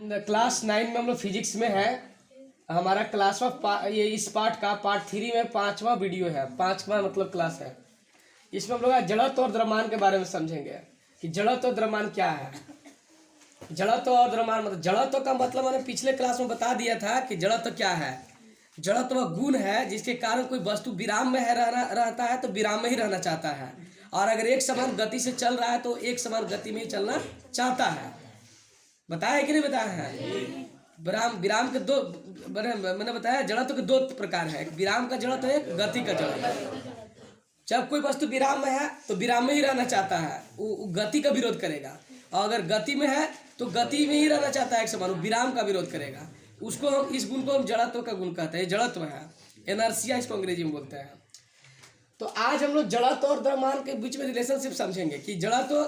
Class 9 में हम लोग फिजिक्स में है। हमारा क्लास ऑफ ये इस पार्ट 3 में 5वां वीडियो है, 5वां मतलब क्लास है। इसमें हम लोग आज जड़त्व और द्रव्यमान के बारे में समझेंगे कि जड़त्व और द्रव्यमान क्या है। जड़त्व और द्रव्यमान मतलब जड़त्व का मतलब मैंने पिछले क्लास में बता दिया था कि जड़त्व क्या है। जड़त्व गुण है जिसके कारण कोई वस्तु विराम में है रहता है तो विराम में ही रहना चाहता है, और अगर एक समान गति से चल रहा है तो एक समान गति में ही चलना चाहता है। बताया कि नहीं बताया है? विराम के दो मैंने बताया जड़त्व के दो प्रकार है, एक विराम का जड़त्व है, एक गति का जड़त्व। जब कोई वस्तु विराम में है तो विराम में ही रहना चाहता है, वो गति का विरोध करेगा, और अगर गति में है तो गति में ही रहना चाहता है एक समान, वो विराम का विरोध करेगा। उसको हम इस गुण को हम जड़त्व का गुण कहते हैं, जड़त्व है, इनर्शिया इसको अंग्रेजी में बोलते हैं। तो आज हम लोग जड़त्व और द्रव्यमान के बीच में रिलेशनशिप समझेंगे कि जड़त्व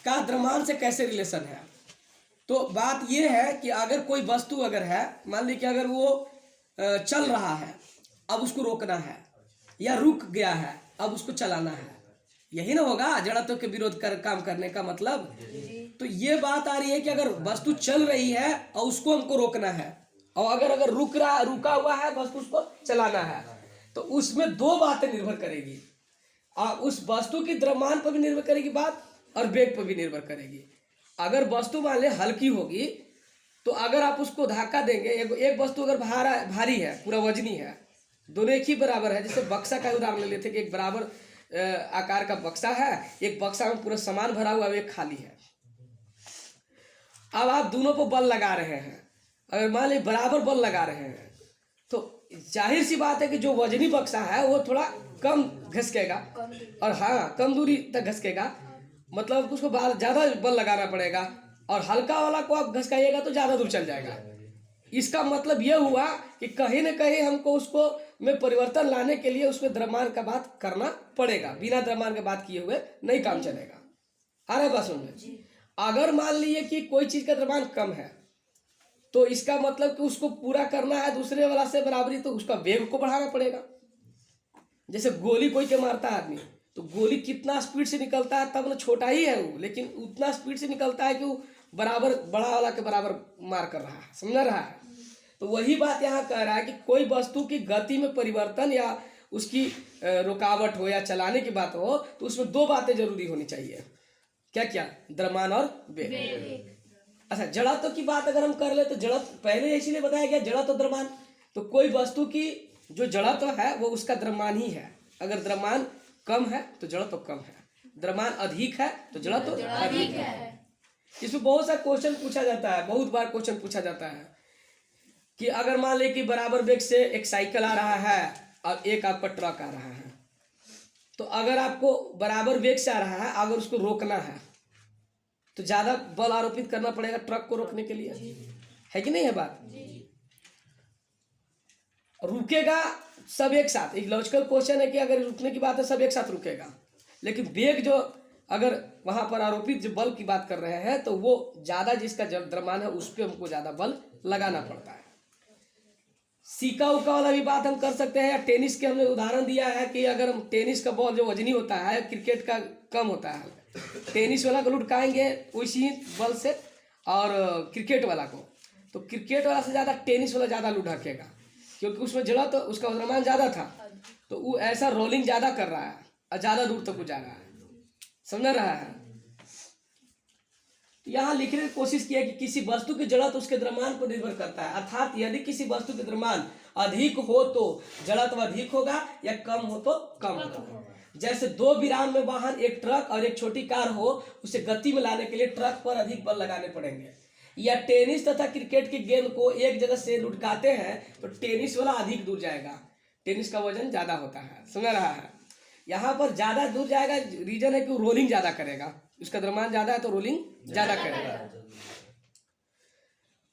का द्रव्यमान से कैसे रिलेशन है। तो बात यह है कि अगर कोई वस्तु अगर है, मान ली कि अगर वो चल रहा है, अब उसको रोकना है, या रुक गया है अब उसको चलाना है, यही ना होगा जड़त्व के विरोध कर काम करने का मतलब। तो ये बात आ रही है कि अगर वस्तु चल रही है और उसको हमको रोकना है, और अगर रुका हुआ है वस्तु उसको चलाना है, तो उसमें दो बातें निर्भर करेगी, और उस वस्तु की द्रव्यमान पर भी निर्भर करेगी बात, और वेग पर भी निर्भर करेगी। अगर वस्तु मान ले हल्की होगी तो अगर आप उसको धक्का देंगे, एक वस्तु अगर भारी है, पूरा वजनी है, दोनों एक ही बराबर है, जैसे बक्सा का उदाहरण ले लेते कि एक बराबर आकार का बक्सा है, एक बक्सा में पूरा सामान भरा हुआ है, एक खाली है। अब आप दोनों पर बल लगा रहे हैं, अगर मान ली बराबर बल लगा रहे हैं तो जाहिर सी बात है कि जो वजनी बक्सा है वो थोड़ा कम घसकेगा, और हाँ कम दूरी तक घसकेगा, मतलब उसको ज़्यादा बल लगाना पड़ेगा, और हल्का वाला को आप घसकाइएगा तो ज़्यादा दूर चल जाएगा। इसका मतलब यह हुआ कि कहीं न कहीं हमको उसको में परिवर्तन लाने के लिए उसमें द्रव्यमान का बात करना पड़ेगा, बिना द्रव्यमान की बात किए हुए नहीं काम चलेगा। आ रहा है बात समझ? अगर मान लीजिए कि कोई चीज़ का द्रव्यमान कम है तो इसका मतलब कि उसको पूरा करना है दूसरे वाला से बराबरी, तो उसका वेग को बढ़ाना पड़ेगा। जैसे गोली कोई के मारता है आदमी, तो गोली कितना स्पीड से निकलता है, तब ना छोटा ही है वो, लेकिन उतना स्पीड से निकलता है कि वो बराबर बड़ा वाला के बराबर मार कर रहा है, समझ रहा है। तो वही बात यहाँ कह रहा है कि कोई वस्तु की गति में परिवर्तन या उसकी रुकावट हो या चलाने की बात हो, तो उसमें दो बातें जरूरी होनी चाहिए। क्या क्या? द्रव्यमान और वेग। अच्छा, जड़त्व की बात अगर हम कर ले तो जड़त्व पहले इसीलिए बताया गया, जड़त्व द्रव्यमान। तो कोई वस्तु की जो जड़त्व है वो उसका द्रव्यमान ही है। अगर द्रव्यमान कम है तो जड़त्व कम है, द्रव्यमान अधिक है तो जड़त्व अधिक है। इसमें बहुत सा क्वेश्चन पूछा जाता है, बहुत बार क्वेश्चन पूछा जाता है कि अगर मान ले कि बराबर वेग से एक साइकिल आ रहा है और एक आपका ट्रक आ रहा है, तो अगर आपको बराबर वेग से आ रहा है, अगर उसको रोकना है तो ज्यादा बल आरोपित करना पड़ेगा ट्रक को रोकने के लिए, है कि नहीं है बात? रुकेगा सब एक साथ, एक लॉजिकल क्वेश्चन है कि अगर रुकने की बात है सब एक साथ रुकेगा, लेकिन वेग जो अगर वहां पर आरोपित जो बल की बात कर रहे हैं तो वो ज्यादा जिसका द्रव्यमान है उस पर हमको ज्यादा बल लगाना पड़ता है। सीका उका वाला भी बात हम कर सकते हैं, या टेनिस के हमने उदाहरण दिया है कि अगर हम टेनिस का बॉल जो वजनी होता है, क्रिकेट का कम होता है, टेनिस वाला को लुढ़काएंगे उसी बल से, और क्रिकेट वाला को, तो क्रिकेट वाला से ज़्यादा टेनिस वाला ज़्यादा लुढ़केगा, क्योंकि उसमें जड़ा तो उसका द्रव्यमान ज़्यादा था, तो वो ऐसा रोलिंग ज़्यादा कर रहा है और ज़्यादा दूर तक वो जा रहा है, समझ रहा है। तो यहाँ लिखने की कोशिश किया कि किसी वस्तु की जड़त्व उसके द्रव्यमान पर निर्भर करता है, अर्थात यदि किसी वस्तु के द्रव्यमान अधिक हो तो जड़त्व अधिक होगा, या कम हो तो कम होगा। जैसे दो विराम में वाहन, एक ट्रक और एक छोटी कार हो, उसे गति में लाने के लिए ट्रक पर अधिक बल लगाने पड़ेंगे। या टेनिस तथा क्रिकेट की गेंद को एक जगह से लुढ़काते हैं तो टेनिस वाला अधिक दूर जाएगा, टेनिस का वजन ज्यादा होता है, समझ रहा है। यहाँ पर ज्यादा दूर जाएगा, रीजन है कि वो रोलिंग ज्यादा करेगा, उसका द्रव्यमान ज्यादा है तो रोलिंग ज्यादा करेगा।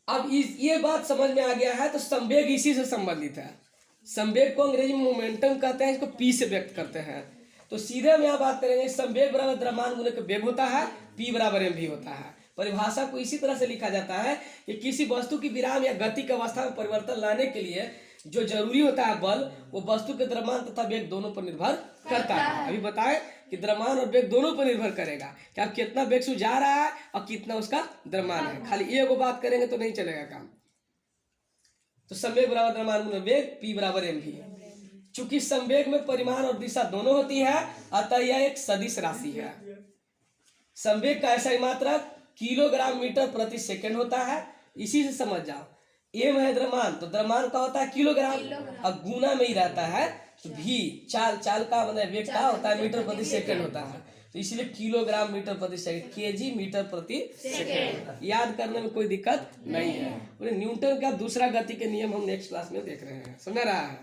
अब ये बात समझ में आ गया है, तो संवेग इसी से संबंधित है। संवेग को अंग्रेजी में मोमेंटम कहते हैं, इसको पी से व्यक्त करते हैं। तो सीधे हम यहाँ बात करेंगे, संवेग बराबर द्रव्यमान गुणे के वेग होता है, पी बराबर एम भी होता है। परिभाषा को इसी तरह से लिखा जाता है कि किसी वस्तु की विराम या गति की अवस्था में परिवर्तन लाने के लिए जो जरूरी होता है बल वो वस्तु के द्रव्यमान तथा वेग दोनों पर निर्भर करता है। अभी बताए कि द्रव्यमान और वेग दोनों पर निर्भर करेगा कि आप कितना वेग से जा रहा है और कितना उसका द्रव्यमान है। खाली एक बात करेंगे तो नहीं चलेगा काम। तो संवेग बराबर द्रव्यमान गुणा वेग, P बराबर mv। चूंकि संवेग में परिमाण और दिशा दोनों होती है अतः यह एक सदिश राशि है। संवेग का ऐसा ही मात्रक किलोग्राम मीटर प्रति सेकंड होता है। इसी से समझ जाओ एम है द्रव्यमान, तो द्रव्यमान का होता है किलोग्राम और गुना में ही रहता है। तो भी चाल का मतलब वेग का होता है मीटर प्रति सेकंड होता है, तो इसलिए किलोग्राम मीटर प्रति सेकंड, केजी मीटर प्रति सेकंड। याद करने में कोई दिक्कत नहीं है। न्यूटन का दूसरा गति के नियम हम नेक्स्ट क्लास में देख रहे हैं। समझ रहा है?